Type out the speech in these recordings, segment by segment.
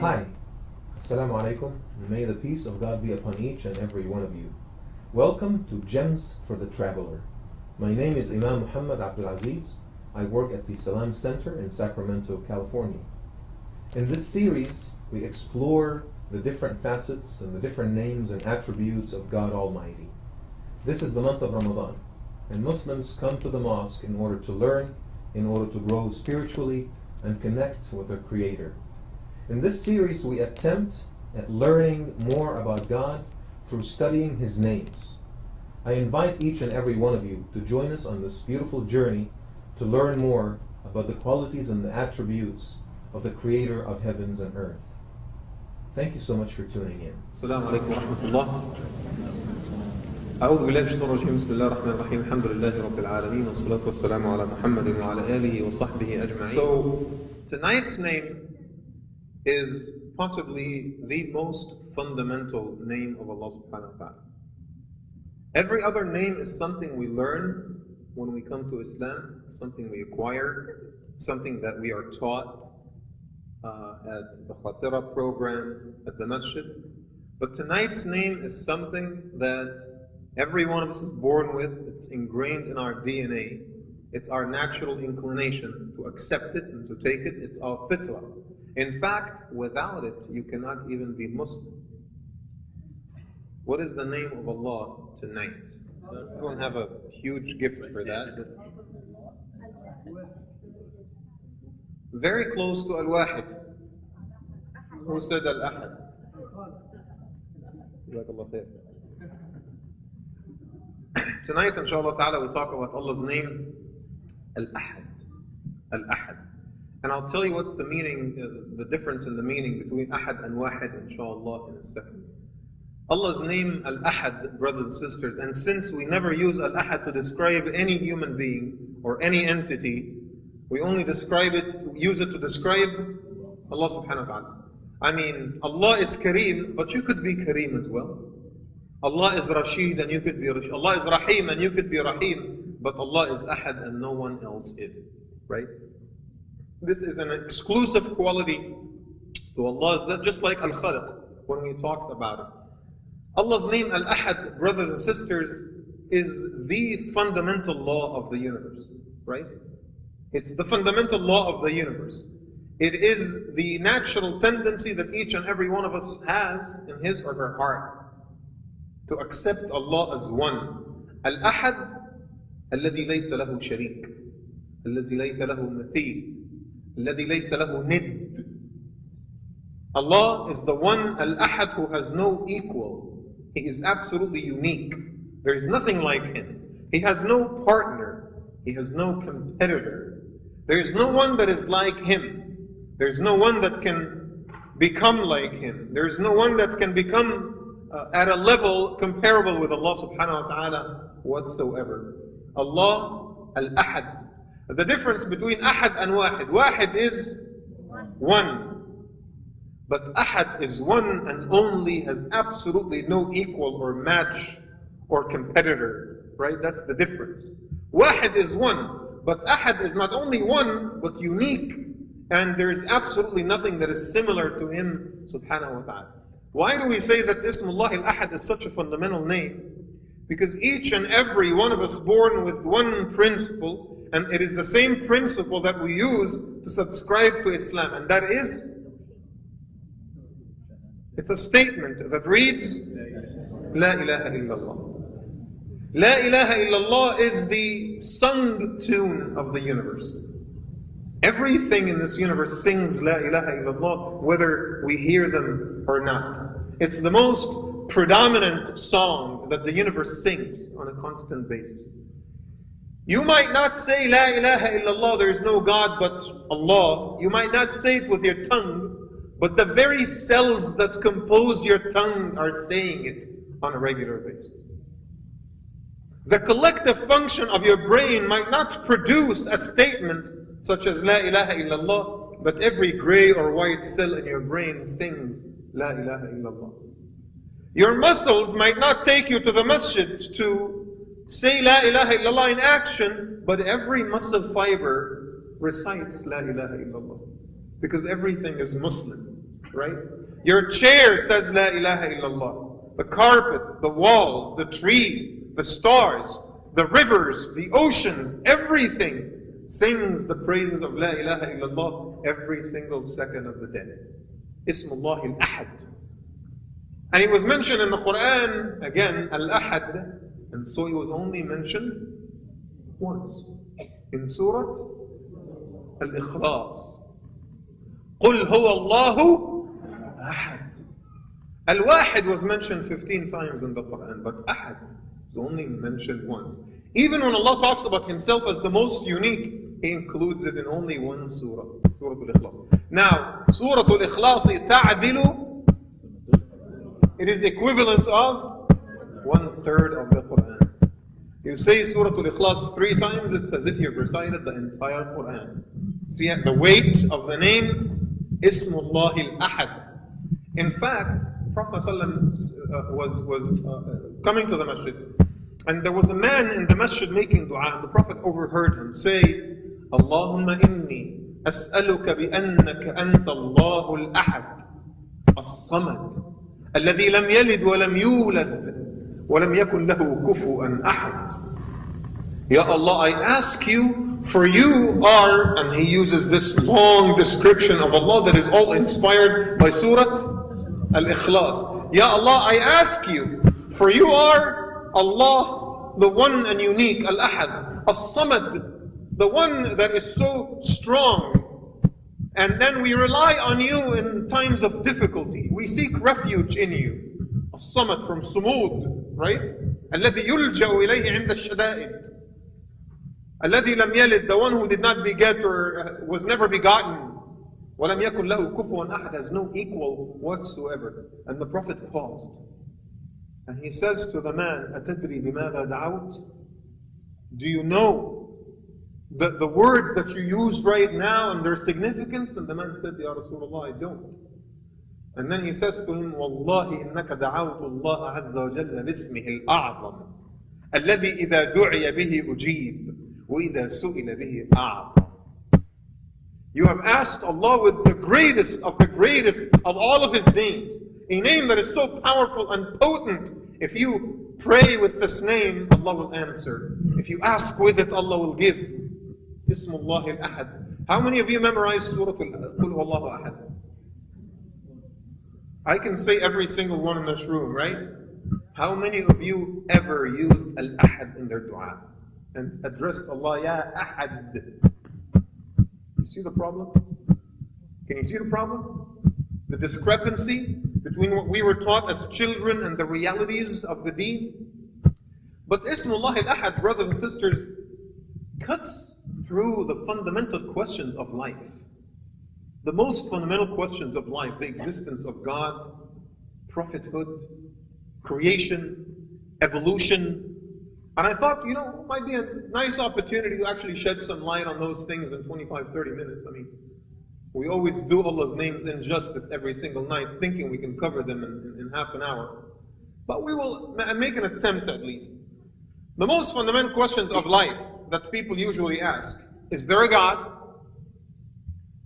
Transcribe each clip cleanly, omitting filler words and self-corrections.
Hi, Assalamu alaikum. May the peace of God be upon each and every one of you. Welcome to Gems for the Traveler. My name is Imam Azeez. I work at the SALAM Center in Sacramento, California. In this series, we explore the different facets and the different names and attributes of God Almighty. This is the month of Ramadan, and Muslims come to the mosque in order to learn, in order to grow spiritually and connect with their Creator. In this series, we attempt at learning more about God through studying His names. I invite each and every one of you to join us on this beautiful journey to learn more about the qualities and the attributes of the Creator of heavens and earth. Thank you so much for tuning in. السلام عليكم ورحمة الله. أعوذ بالله من الشيطان الرجيم. بسم الله الرحمن الرحيم. الحمد لله رب العالمين والصلاة والسلام على محمد وعلى آله وصحبه أجمعين. So tonight's name is possibly the most fundamental name of Allah subhanahu wa ta'ala. Every other name is something we learn when we come to Islam, something we acquire, something that we are taught at the Khatira program, at the masjid. But tonight's name is something that every one of us is born with. It's ingrained in our DNA. It's our natural inclination to accept it and to take it. It's our fitrah. In fact, without it, you cannot even be Muslim. What is the name of Allah tonight? I don't have a huge gift for that. But very close to Al-Wahid. Who said Al-Ahad? Tonight, inshallah ta'ala, we talk about Allah's name, Al-Ahad. Al-Ahad. And I'll tell you what the meaning, the difference in the meaning between Ahad and Wahid, inshallah, in a second. Allah's name, Al-Ahad, brothers and sisters, and since we never use Al-Ahad to describe any human being or any entity, we only use it to describe Allah subhanahu wa ta'ala. I mean, Allah is Kareem, but you could be Kareem as well. Allah is Rashid and you could be Rashid. Allah is Rahim and you could be Rahim, but Allah is Ahad and no one else is. Right? This is an exclusive quality to Allah, just like Al-Khaliq when we talked about it. Allah's name, Al-Ahad, brothers and sisters, is the fundamental law of the universe. Right? It's the fundamental law of the universe. It is the natural tendency that each and every one of us has in his or her heart to accept Allah as one. Al-Ahad, الذي ليس له شريك, الذي ليس له مثيل, الذي ليس له ند. Allah is the one, Al-Ahad, who has no equal. He is absolutely unique. There is nothing like Him. He has no partner. He has no competitor. There is no one that is like Him. There is no one that can become like Him. There is no one that can become at a level comparable with Allah subhanahu wa ta'ala whatsoever. Allah, Al-Ahad. The difference between Ahad and Wahid. Wahid is one. But Ahad is one and only, has absolutely no equal or match or competitor. Right? That's the difference. Wahid is one. But Ahad is not only one, but unique. And there is absolutely nothing that is similar to Him subhanahu wa ta'ala. Why do we say that Ismullah al-Ahad is such a fundamental name? Because each and every one of us born with one principle, and it is the same principle that we use to subscribe to Islam, and that is, it's a statement that reads, La ilaha illallah. La ilaha illallah is the sung tune of the universe. Everything in this universe sings La ilaha illallah, whether we hear them or not. It's the most predominant song that the universe sings on a constant basis. You might not say La ilaha illallah, there is no God but Allah. You might not say it with your tongue, but the very cells that compose your tongue are saying it on a regular basis. The collective function of your brain might not produce a statement such as La ilaha illallah, but every gray or white cell in your brain sings La ilaha illallah. Your muscles might not take you to the masjid to say La ilaha illallah in action, but every muscle fiber recites La ilaha illallah. Because everything is Muslim. right? Your chair says La ilaha illallah. The carpet, the walls, the trees, the stars, the rivers, the oceans, everything sings the praises of La ilaha illallah every single second of the day. Ismullah al-Ahad. And it was mentioned in the Quran, again, Al-Ahad, and so it was only mentioned once. In Surah Al-Ikhlas. قُلْ هُوَ اللَّهُ أَحَدٌ. Al-Wahid was mentioned 15 times in the Quran, but Ahad is only mentioned once. Even when Allah talks about Himself as the most unique, He includes it in only one surah, Surah Al-Ikhlas. Now, Surah Al-Ikhlas ta'adilu, it is equivalent of 1/3 of the Quran. You say Surah Al-Ikhlas 3 times, it's as if you've recited the entire Quran. See the weight of the name, Ismullah al-Ahad. In fact, Prophet ﷺ was coming to the masjid, and there was a man in the masjid making dua, and the Prophet overheard him say, Allahumma inni as'aluka bi annaka anta Allahu al-Ahad, as-Samad, alladhi lam yalid wa lam yulad wa lam yakun lahu kufuwan ahad. Ya Allah, I ask you, for you are, and he uses this long description of Allah that is all inspired by Surah Al-Ikhlas. Ya Allah, I ask you, for you are Allah, the one and unique, Al-Ahad, As-Samad, the one that is so strong. And then we rely on you in times of difficulty. We seek refuge in you. As-Samad from Sumud, right? الذي يلجأ إليه عند الشدائد. الذي لم يلد, the one who did not beget or was never begotten. وَلَمْ يَكُنْ لَهُ كُفُوًا أَحَدٌ, has no equal whatsoever. And the Prophet paused. And he says to the man, أَتَدْرِي بِمَاذَا دَعَوْتَ? Do you know the words that you use right now and their significance? And the man said, Ya Rasulullah, I don't. And then he says to him, وَاللَّهِ إِنَّكَ دَعَوْتُ اللَّهَ عَزَّ وَجَلَّ بِاسْمِهِ الْأَعْظَمِ الَّذِي إِذَا دُعِيَ بِهِ أُجِيبَ وَإِذَا سُئِلَ بِهِ أَعْظَمَ. You have asked Allah with the greatest of all of His names. A name that is so powerful and potent. If you pray with this name, Allah will answer. If you ask with it, Allah will give. Ismullah al-Ahad. How many of you memorized Surah Qul Huwallahu Ahad? I can say every single one in this room, right? How many of you ever used Al-Ahad in their dua? And addressed Allah, Ya Ahad. You see the problem? Can you see the problem? The discrepancy between what we were taught as children and the realities of the deen. But Ismullah al-Ahad, brothers and sisters, cuts through the fundamental questions of life. The most fundamental questions of life, the existence of God, prophethood, creation, evolution. And I thought, it might be a nice opportunity to actually shed some light on those things in 25, 30 minutes. I mean, we always do Allah's names injustice every single night, thinking we can cover them in half an hour. But we will make an attempt at least. The most fundamental questions of life that people usually ask, is there a God?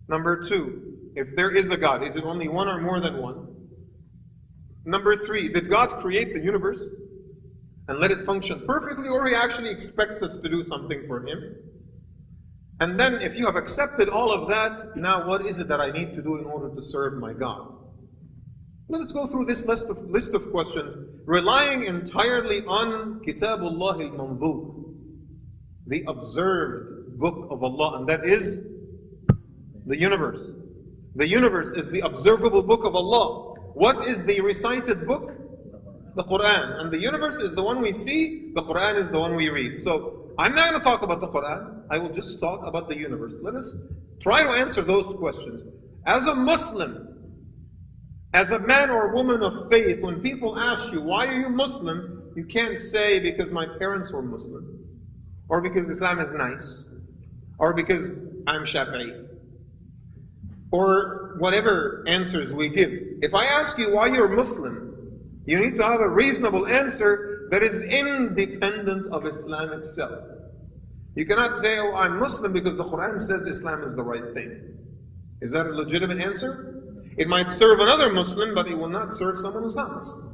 Number 2, if there is a God, is it only one or more than one? Number 3, did God create the universe and let it function perfectly, or He actually expects us to do something for Him? And then if you have accepted all of that, now what is it that I need to do in order to serve my God? Let us go through this list of questions, relying entirely on Kitabullah al-Manzur, the observed book of Allah, and that is the universe. The universe is the observable book of Allah. What is the recited book? The Quran. And the universe is the one we see, the Quran is the one we read. So I'm not going to talk about the Quran, I will just talk about the universe. Let us try to answer those questions. As a Muslim, as a man or woman of faith, when people ask you, why are you Muslim? You can't say because my parents were Muslim, or because Islam is nice, or because I'm Shafi'i, or whatever answers we give. If I ask you why you're Muslim, you need to have a reasonable answer that is independent of Islam itself. You cannot say, I'm Muslim because the Quran says Islam is the right thing. Is that a legitimate answer? It might serve another Muslim, but it will not serve someone who's not Muslim.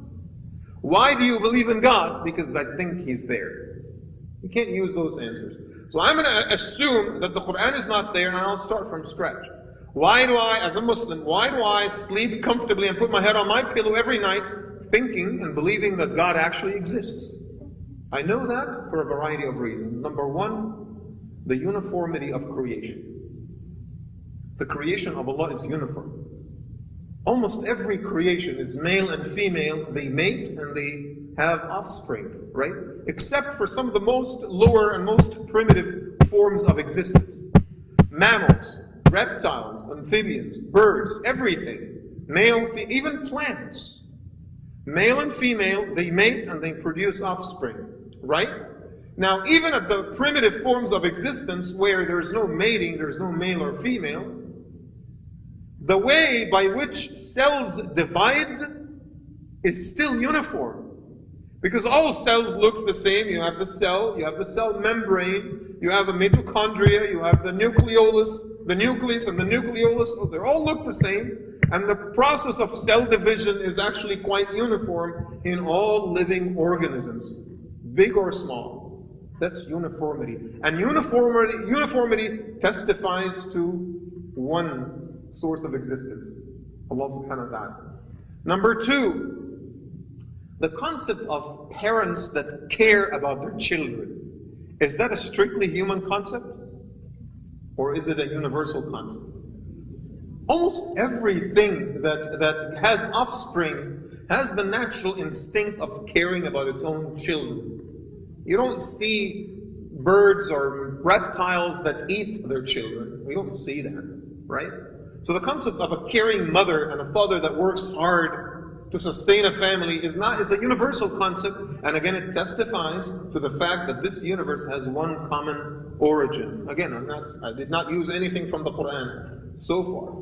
Why do you believe in God? Because I think He's there. You can't use those answers. So I'm going to assume that the Quran is not there, and I'll start from scratch. Why do I, as a Muslim, why do I sleep comfortably and put my head on my pillow every night thinking and believing that God actually exists? I know that for a variety of reasons. Number one, the uniformity of creation. The creation of Allah is uniform. Almost every creation is male and female. They mate and they have offspring, right? Except for some of the most lower and most primitive forms of existence. Mammals, reptiles, amphibians, birds, everything. Male, even plants. Male and female, they mate and they produce offspring, right? Now, even at the primitive forms of existence where there's no mating, there's no male or female, the way by which cells divide is still uniform. Because all cells look the same. You have the cell membrane, you have a mitochondria, you have the nucleus and the nucleolus. They all look the same. And the process of cell division is actually quite uniform in all living organisms, big or small. That's uniformity. And uniformity testifies to one source of existence, Allah subhanahu wa ta'ala. Number two, the concept of parents that care about their children. Is that a strictly human concept? Or is it a universal concept? Almost everything that has offspring has the natural instinct of caring about its own children. You don't see birds or reptiles that eat their children. We don't see that, right? So the concept of a caring mother and a father that works hard to sustain a family is a universal concept, and again it testifies to the fact that this universe has one common origin. Again, I did not use anything from the Quran so far.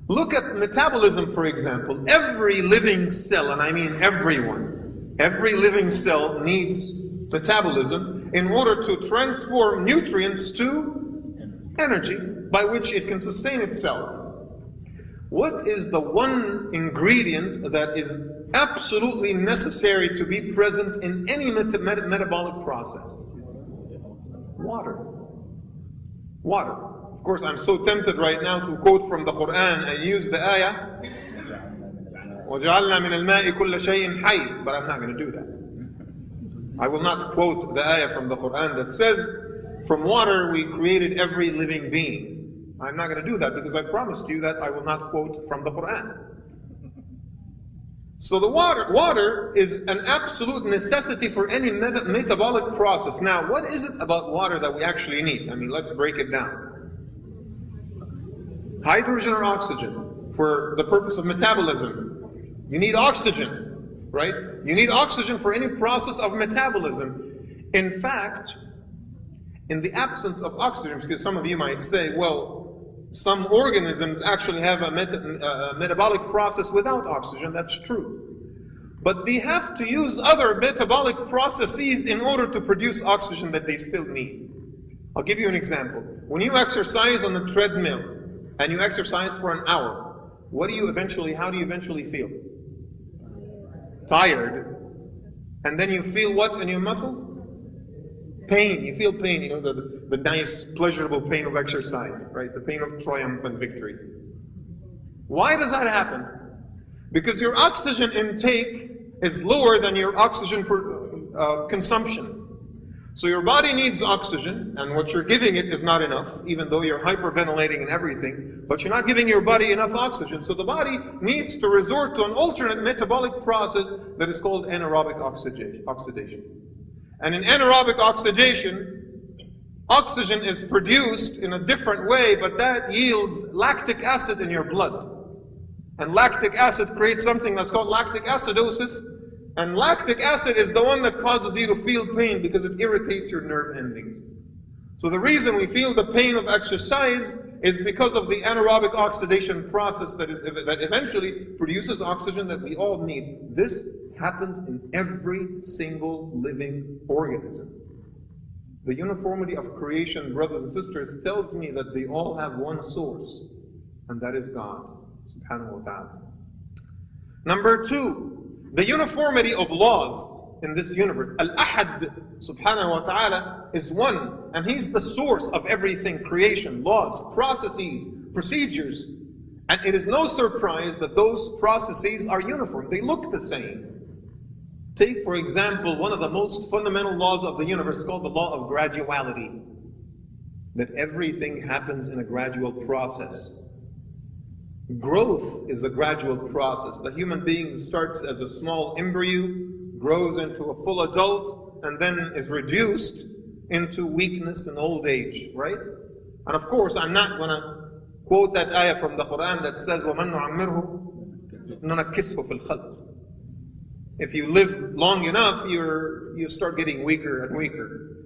Look at metabolism, for example. Every living cell, and I mean everyone, every living cell needs metabolism in order to transform nutrients to energy by which it can sustain itself. What is the one ingredient that is absolutely necessary to be present in any metabolic process? Water. Water. Of course, I'm so tempted right now to quote from the Quran and use the ayah, وَجَعَلْنَا مِنَ الْمَاءِ كُلَّ شَيْءٍ حَيٍّ, but I'm not going to do that. I will not quote the ayah from the Quran that says, from water we created every living being. I'm not going to do that because I promised you that I will not quote from the Quran. So the water is an absolute necessity for any metabolic process. Now, what is it about water that we actually need? I mean, let's break it down. Hydrogen or oxygen for the purpose of metabolism. You need oxygen, right? You need oxygen for any process of metabolism. In fact, in the absence of oxygen, because some of you might say, well, some organisms actually have a metabolic process without oxygen. That's true. But they have to use other metabolic processes in order to produce oxygen that they still need. I'll give you an example. When you exercise on the treadmill and you exercise for an hour, how do you eventually feel? Tired. And then you feel what in your muscles? Pain. You feel pain, you know, the nice, pleasurable pain of exercise, right? The pain of triumph and victory. Why does that happen? Because your oxygen intake is lower than your oxygen consumption. So your body needs oxygen, and what you're giving it is not enough, even though you're hyperventilating and everything, but you're not giving your body enough oxygen. So the body needs to resort to an alternate metabolic process that is called anaerobic oxidation. And in anaerobic oxidation, oxygen is produced in a different way, but that yields lactic acid in your blood. And lactic acid creates something that's called lactic acidosis. And lactic acid is the one that causes you to feel pain because it irritates your nerve endings. So the reason we feel the pain of exercise is because of the anaerobic oxidation process that eventually produces oxygen that we all need. This happens in every single living organism. The uniformity of creation, brothers and sisters, tells me that they all have one source, and that is God. subhanahu wa ta'ala. Number two, the uniformity of laws in this universe. Al-Ahad subhanahu wa ta'ala is one, and He's the source of everything, creation, laws, processes, procedures. And it is no surprise that those processes are uniform. They look the same. Take, for example, one of the most fundamental laws of the universe called the law of graduality. That everything happens in a gradual process. Growth is a gradual process. The human being starts as a small embryo, grows into a full adult, and then is reduced into weakness and old age, right? And of course, I'm not going to quote that ayah from the Quran that says, وَمَنْ نُعَمِّرْهُ نُنَكِّسْهُ فِي الْخَلْقِ. If you live long enough, you start getting weaker and weaker.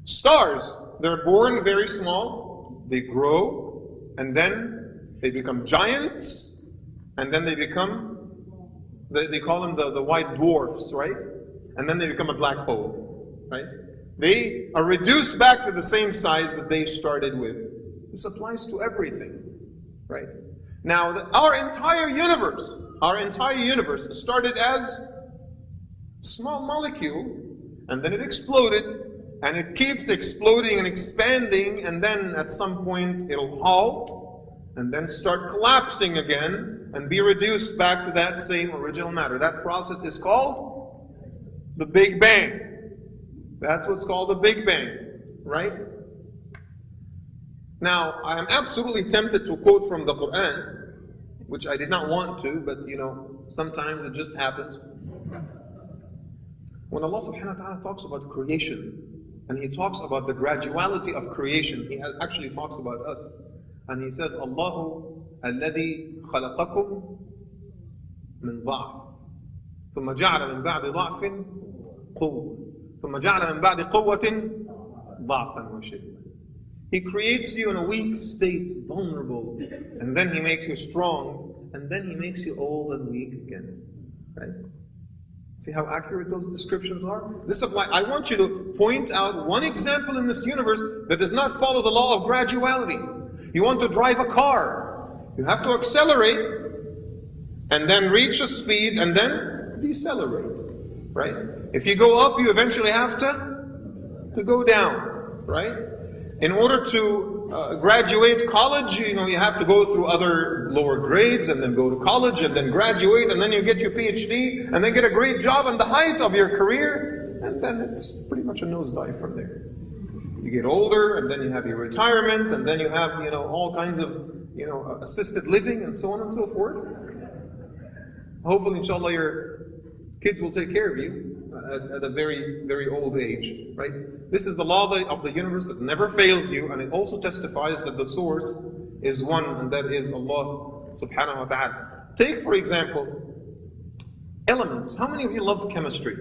Stars, they're born very small, they grow, and then they become giants, and then they become, they call them the white dwarfs, right? And then they become a black hole, right? They are reduced back to the same size that they started with. This applies to everything, right? Now, our entire universe started as a small molecule, and then it exploded, and it keeps exploding and expanding, and then at some point it'll halt, and then start collapsing again, and be reduced back to that same original matter. That process is called the Big Bang. That's what's called the Big Bang, right? Now, I am absolutely tempted to quote from the Quran, which I did not want to, but sometimes it just happens. When Allah subhanahu wa ta'ala talks about creation, and He talks about the graduality of creation, He actually talks about us. And He says, Allahu alladhi khalaqakum min dha'f, ثم جعل من بعد ضعف قوة, ثم جعل من بعد قوة ضعفا وشيبا. He creates you in a weak state, vulnerable, and then He makes you strong, and then He makes you old and weak again. Right? See how accurate those descriptions are? This is why I want you to point out one example in this universe that does not follow the law of graduality. You want to drive a car. You have to accelerate, and then reach a speed, and then decelerate. Right? If you go up, you eventually have to go down. Right? In order to graduate college, you have to go through other lower grades and then go to college and then graduate and then you get your PhD and then get a great job on the height of your career, and then it's pretty much a nosedive from there. You get older and then you have your retirement and then you have all kinds of assisted living and so on and so forth. Hopefully, inshallah, your kids will take care of you at a very, very old age, right? This is the law of the universe that never fails you, and it also testifies that the source is one, and that is Allah subhanahu wa ta'ala. Take, for example, elements. How many of you love chemistry?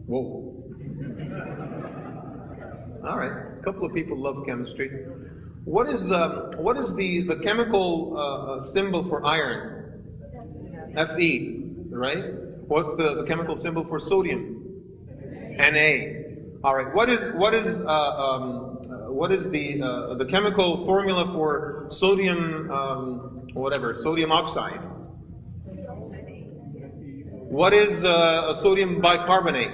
Whoa. All right, a couple of people love chemistry. What is the chemical symbol for iron? Fe, right? What's the chemical symbol for sodium? Na. All right. What is the chemical formula for sodium? Sodium oxide. What is sodium bicarbonate?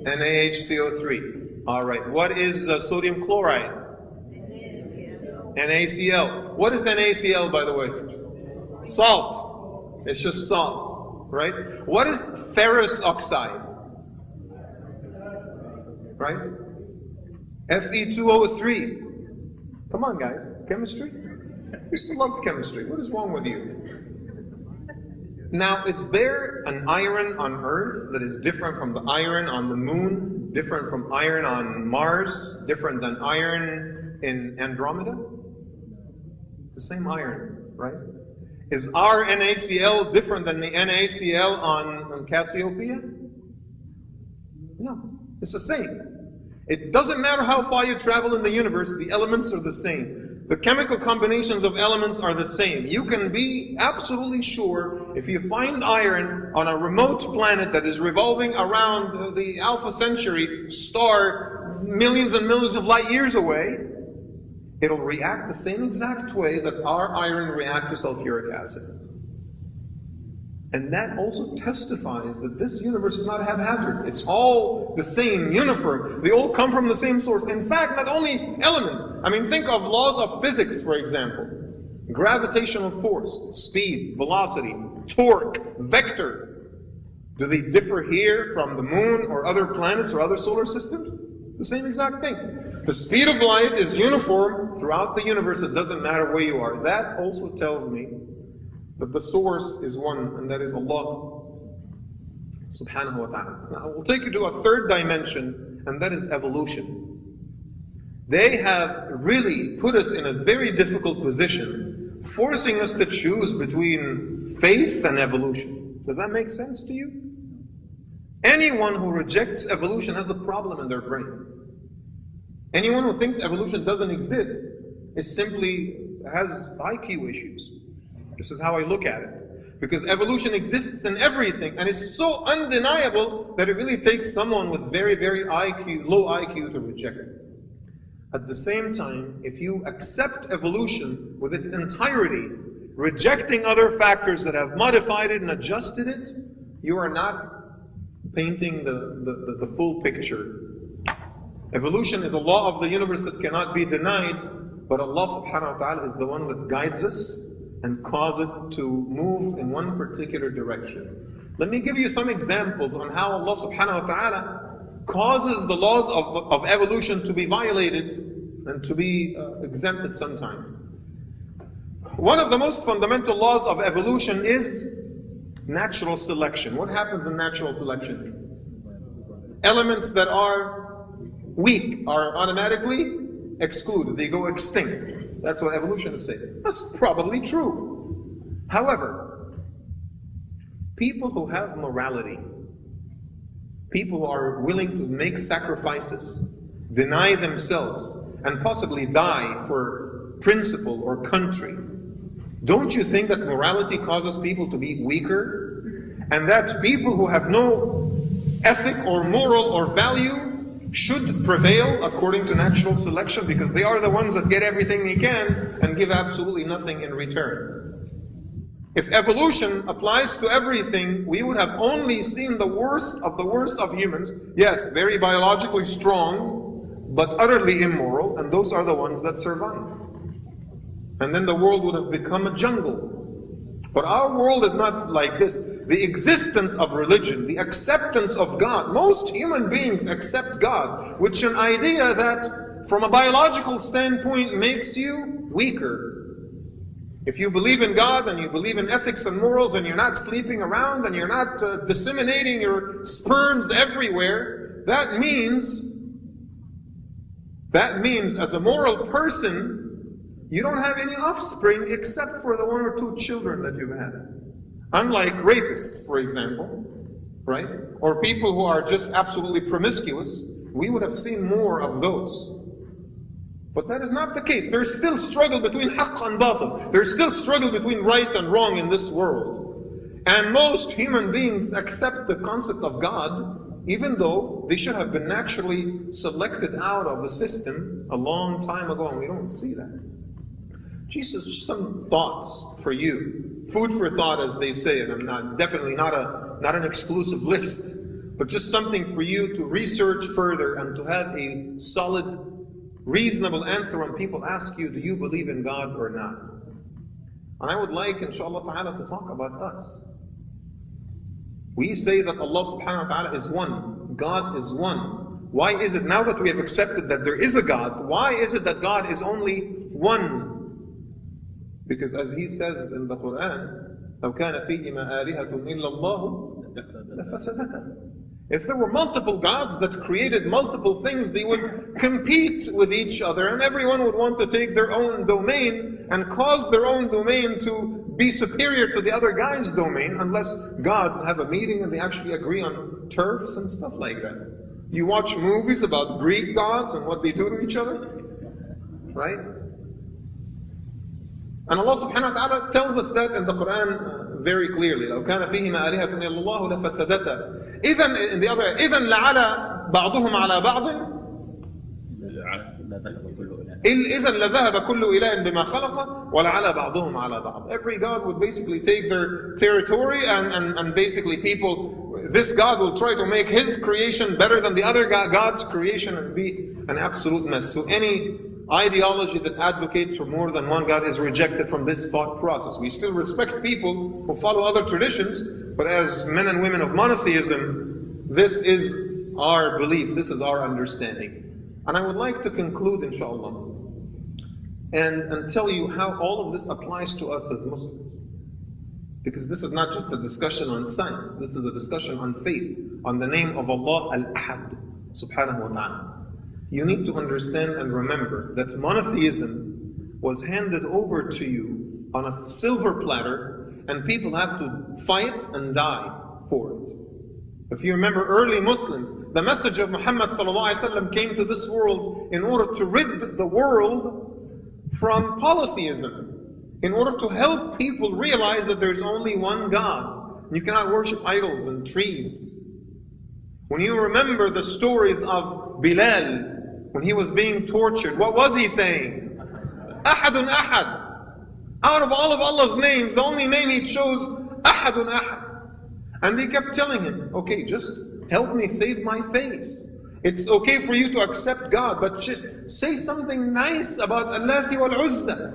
NaHCO3. All right. What is sodium chloride? NaCl. What is NaCl, by the way? Salt. It's just salt, right? What is ferrous oxide? Right? Fe2O3. Come on, guys. Chemistry? You used to love chemistry. What is wrong with you? Now, is there an iron on Earth that is different from the iron on the moon, different from iron on Mars, different than iron in Andromeda? The same iron, right? Is our NaCl different than the NaCl on Cassiopeia? No, it's the same. It doesn't matter how far you travel in the universe, the elements are the same. The chemical combinations of elements are the same. You can be absolutely sure if you find iron on a remote planet that is revolving around the Alpha Centauri star millions and millions of light years away, it'll react the same exact way that our iron reacts to sulfuric acid. And that also testifies that this universe is not haphazard. It's all the same, uniform. They all come from the same source. In fact, not only elements. I mean, think of laws of physics, for example. Gravitational force, speed, velocity, torque, vector. Do they differ here from the moon or other planets or other solar systems? The same exact thing. The speed of light is uniform throughout the universe. It doesn't matter where you are. That also tells me that the source is one, and that is Allah subhanahu wa ta'ala. Now, we'll take you to a third dimension, and that is evolution. They have really put us in a very difficult position, forcing us to choose between faith and evolution. Does that make sense to you? Anyone who rejects evolution has a problem in their brain. Anyone who thinks evolution doesn't exist is simply has IQ issues. This is how I look at it. Because evolution exists in everything, and it's so undeniable that it really takes someone with very, very low IQ to reject it. At the same time, if you accept evolution with its entirety, rejecting other factors that have modified it and adjusted it, you are not painting the full picture. Evolution is a law of the universe that cannot be denied, but Allah subhanahu wa ta'ala is the one that guides us and cause it to move in one particular direction. Let me give you some examples on how Allah subhanahu wa ta'ala causes the laws of evolution to be violated and to be exempted sometimes. One of the most fundamental laws of evolution is natural selection. What happens in natural selection? Elements that are weak are automatically excluded. They go extinct. That's what evolutionists say. That's probably true. However, people who have morality, people who are willing to make sacrifices, deny themselves, and possibly die for principle or country, don't you think that morality causes people to be weaker? And that people who have no ethic or moral or value should prevail according to natural selection, because they are the ones that get everything they can and give absolutely nothing in return. If evolution applies to everything, we would have only seen the worst of humans. Yes, very biologically strong, but utterly immoral, and those are the ones that survive. And then the world would have become a jungle. But our world is not like this. The existence of religion, the acceptance of God, most human beings accept God, which is an idea that from a biological standpoint makes you weaker. If you believe in God and you believe in ethics and morals and you're not sleeping around and you're not disseminating your sperms everywhere, that means as a moral person, you don't have any offspring except for the one or two children that you've had. Unlike rapists, for example, right? Or people who are just absolutely promiscuous, we would have seen more of those. But that is not the case. There's still struggle between haqq and batil. There's still struggle between right and wrong in this world. And most human beings accept the concept of God, even though they should have been naturally selected out of the system a long time ago, and we don't see that. Jesus, some thoughts for you. Food for thought, as they say, and I'm definitely not an exclusive list, but just something for you to research further and to have a solid, reasonable answer when people ask you, do you believe in God or not? And I would like, inshallah ta'ala, to talk about us. We say that Allah subhanahu wa ta'ala is one. God is one. Why is it, now that we have accepted that there is a God, why is it that God is only one? Because as he says in the Quran, لو كان فيهما آلهة إلا الله لفسدتا. If there were multiple gods that created multiple things, they would compete with each other, and everyone would want to take their own domain and cause their own domain to be superior to the other guy's domain, unless gods have a meeting and they actually agree on turfs and stuff like that. You watch movies about Greek gods and what they do to each other, right? And Allah subhanahu wa ta'ala tells us that in the Quran very clearly. لو كان فيهما آلهة إلا الله لفسدتا. Even in the other, إذن لعلى بعضهم على بعض. إِذًا لَذَهَبَ كُلُّ إِلَهٍ بِمَا خَلَقَ وَلَعَلَى بَعْضُهُمْ عَلَى بَعْضٍ. Every God would basically take their territory and basically people, this God will try to make his creation better than the other God's creation and be an absolute mess. So any ideology that advocates for more than one God is rejected from this thought process. We still respect people who follow other traditions, but as men and women of monotheism, this is our belief, this is our understanding. And I would like to conclude, inshallah, and tell you how all of this applies to us as Muslims. Because this is not just a discussion on science, this is a discussion on faith, on the name of Allah Al-Ahad, subhanahu wa ta'ala. You need to understand and remember that monotheism was handed over to you on a silver platter, and people have to fight and die for it. If you remember early Muslims, the message of Muhammad ﷺ came to this world in order to rid the world from polytheism, in order to help people realize that there's only one God. You cannot worship idols and trees. When you remember the stories of Bilal, when he was being tortured, what was he saying? Ahadun Ahad. Out of all of Allah's names, the only name he chose, Ahadun Ahad. And they kept telling him, okay, just help me save my face. It's okay for you to accept God, but just say something nice about Allati wal Uzza.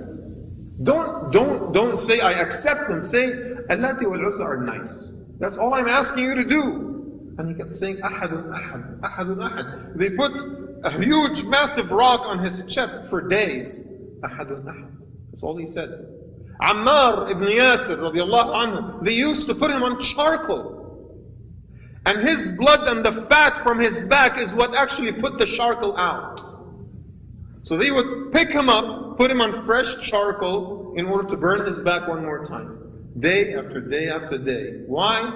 Don't say I accept them. Say Allati wal Uzza are nice. That's all I'm asking you to do. And he kept saying Ahadun Ahad, Ahadun Ahad. They put a huge, massive rock on his chest for days. Ahadun Ahad. That's all he said. Ammar ibn Yasir radiallahu anhu, they used to put him on charcoal. And his blood and the fat from his back is what actually put the charcoal out. So they would pick him up, put him on fresh charcoal in order to burn his back one more time. Day after day after day. Why?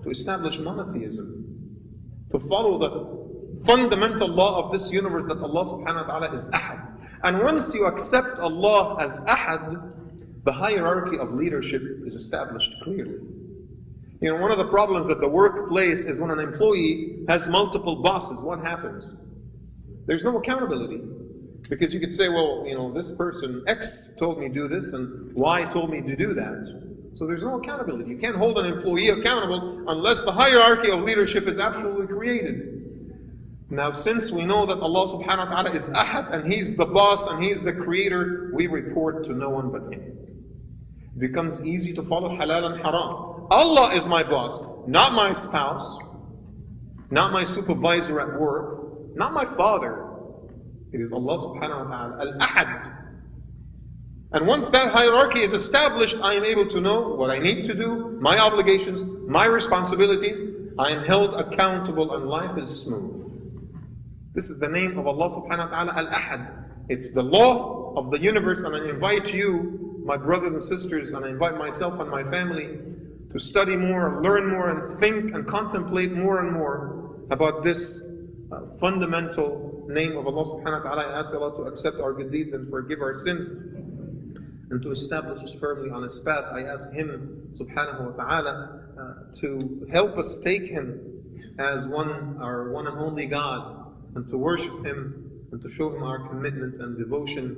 To establish monotheism. To follow the fundamental law of this universe that Allah subhanahu wa ta'ala is Ahad. And once you accept Allah as Ahad, the hierarchy of leadership is established clearly. You know, one of the problems at the workplace is when an employee has multiple bosses, what happens? There's no accountability. Because you could say, well, you know, this person X told me to do this and Y told me to do that. So there's no accountability. You can't hold an employee accountable unless the hierarchy of leadership is absolutely created. Now, since we know that Allah subhanahu wa ta'ala is Ahad and He's the boss and He's the creator, we report to no one but Him. It becomes easy to follow halal and haram. Allah is my boss, not my spouse, not my supervisor at work, not my father. It is Allah subhanahu wa ta'ala, Al-Ahad. And once that hierarchy is established, I am able to know what I need to do, my obligations, my responsibilities. I am held accountable and life is smooth. This is the name of Allah subhanahu wa ta'ala, Al-Ahad. It's the law of the universe, and I invite you, my brothers and sisters, and I invite myself and my family to study more, learn more, and think and contemplate more and more about this fundamental name of Allah subhanahu wa ta'ala. I ask Allah to accept our good deeds and forgive our sins, and to establish us firmly on His path. I ask Him subhanahu wa ta'ala to help us take Him as our one and only God, and to worship Him, and to show Him our commitment and devotion,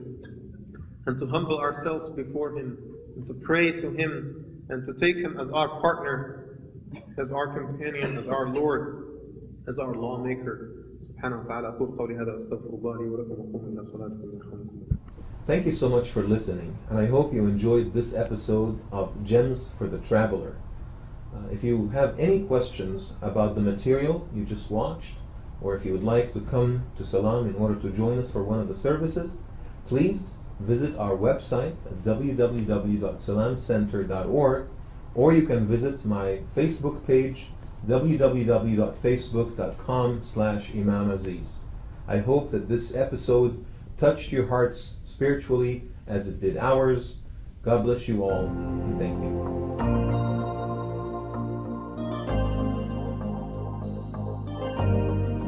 and to humble ourselves before Him, and to pray to Him, and to take Him as our partner, as our companion, as our Lord, as our lawmaker. Subhanahu wa ta'ala. Thank you so much for listening, and I hope you enjoyed this episode of Gems for the Traveler. If you have any questions about the material you just watched, or if you would like to come to Salam in order to join us for one of the services, please visit our website at www.salamcenter.org, or you can visit my Facebook page, www.facebook.com/Imam Azeez. I hope that this episode touched your hearts spiritually as it did ours. God bless you all, and thank you.